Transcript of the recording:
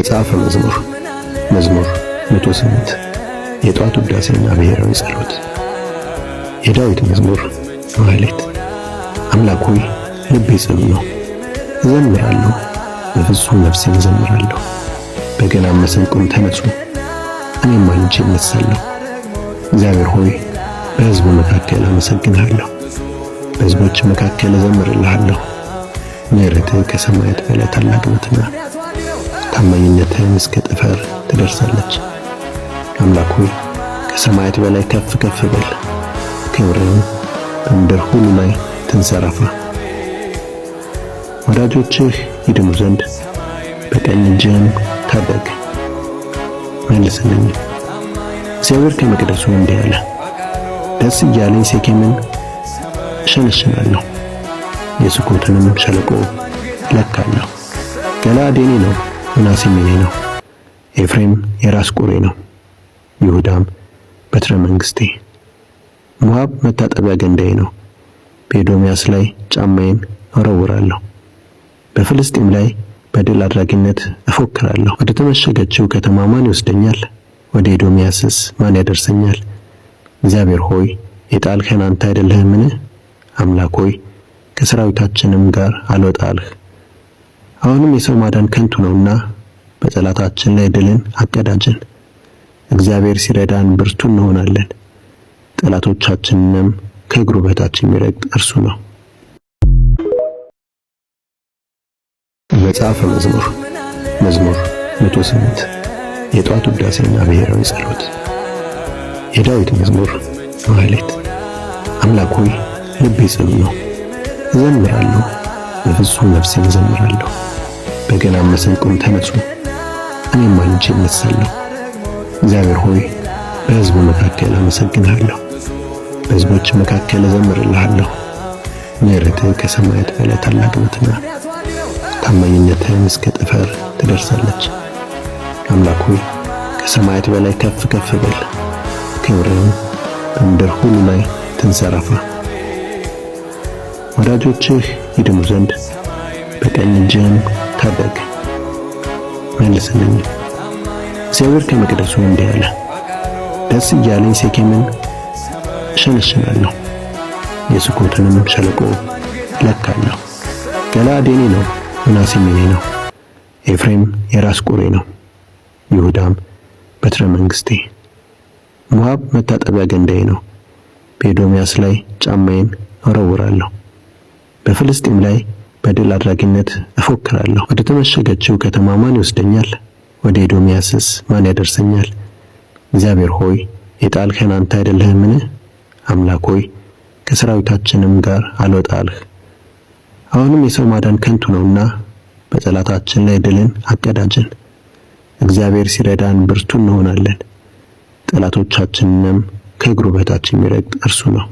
መጽሐፈ መዝሙር መዝሙር 108 የጧት ውዳሴና ብሔራዊ ጸሎት። የዳዊት መዝሙር ማህሌት። አምላክ ሆይ ልቤ ጽኑ ነው፣ እዘምራለሁ፣ በፍጹም ነፍሴ እዘምራለሁ። በገናም መሰንቆም ተነሱ፣ እኔም ማልጄ እነሳለሁ። እግዚአብሔር ሆይ በሕዝቡ መካከል አመሰግንሃለሁ፣ በሕዝቦች መካከል እዘምርልሃለሁ። ምሕረትህ ከሰማያት በላይ ታላቅ ናትና ታማኝነትህም እስከ ጠፈር ትደርሳለች። አምላክ ሆይ ከሰማያት በላይ ከፍ ከፍ በል፣ ክብርህም በምድር ሁሉ ላይ ትንሰራፋ። ወዳጆችህ ይድኑ ዘንድ በቀኝ እጅህም ታደግ፣ መልስልኝ። እግዚአብሔር ከመቅደሱ እንዲህ አለ፣ ደስ እያለኝ ሴኬምን እሸነሽናለሁ፣ የሱኮትንም ሸለቆ እለካለሁ። ገለዓድ የኔ ነው፣ ምናሴም የኔ ነው። ኤፍሬም የራስ ቁሬ ነው፣ ይሁዳም በትረ መንግሥቴ። ሞዓብ መታጠቢያ ገንዳዬ ነው፣ በኤዶምያስ ላይ ጫማዬን እወረውራለሁ። በፍልስጤም ላይ በድል አድራጊነት እፎክራለሁ። ወደ ተመሸገችው ከተማ ማን ይወስደኛል? ወደ ኤዶምያስስ ማን ያደርሰኛል? እግዚአብሔር ሆይ የጣልከን አንተ አይደለህምን? አምላክ ሆይ ከሰራዊታችንም ጋር አልወጣልህ። አሁንም የሰው ማዳን ከንቱ ነውና በጠላታችን ላይ ድልን አቀዳጀን። እግዚአብሔር ሲረዳን ብርቱ እንሆናለን፣ ጠላቶቻችንንም ከእግሩ በታች የሚረግጥ እርሱ ነው። መጽሐፈ መዝሙር መዝሙር 108 የጧት ውዳሴና ብሔራዊ ጸሎት። የዳዊት መዝሙር ማህሌት። አምላክ ሆይ ልቤ ጽኑ ነው፣ እዘምራለሁ፣ በፍጹም ነፍሴ እዘምራለሁ። በገናም መሰንቆም ተነሱ፣ እኔም ማልጄ እነሳለሁ። እግዚአብሔር ሆይ በሕዝቡ መካከል አመሰግንሃለሁ፣ በሕዝቦች መካከል እዘምርልሃለሁ። ምሕረትህ ከሰማያት በላይ ታላቅ ናትና ታማኝነትህም እስከ ጠፈር ትደርሳለች። አምላክ ሆይ ከሰማያት በላይ ከፍ ከፍ በል፣ ክብርህም በምድር ሁሉ ላይ ትንሰራፋ። ወዳጆችህ ይድኑ ዘንድ በቀኝ እጅህም ታደግ፣ መልስልኝ። እግዚአብሔር ከመቅደሱ እንዲህ አለ፣ ደስ እያለኝ ሴኬምን እሸነሽናለሁ፣ የሱኮትንም ሸለቆ እለካለሁ። ገለዓድ የኔ ነው፣ ምናሴም የኔ ነው። ኤፍሬም የራስ ቁሬ ነው፣ ይሁዳም በትረ መንግሥቴ። ሞዓብ መታጠቢያ ገንዳዬ ነው፣ በኤዶምያስ ላይ ጫማዬን እወረውራለሁ። በፍልስጤም ላይ በድል አድራጊነት እፎክራለሁ። ወደ ተመሸገችው ከተማ ማን ይወስደኛል? ወደ ኤዶምያስስ ማን ያደርሰኛል? እግዚአብሔር ሆይ የጣልከን አንተ አይደለህምን? አምላክ ሆይ ከሰራዊታችንም ጋር አልወጣልህ። አሁንም የሰው ማዳን ከንቱ ነውና በጠላታችን ላይ ድልን አቀዳጀን። እግዚአብሔር ሲረዳን ብርቱ እንሆናለን፣ ጠላቶቻችንንም ከእግሩ በታች የሚረግጥ እርሱ ነው።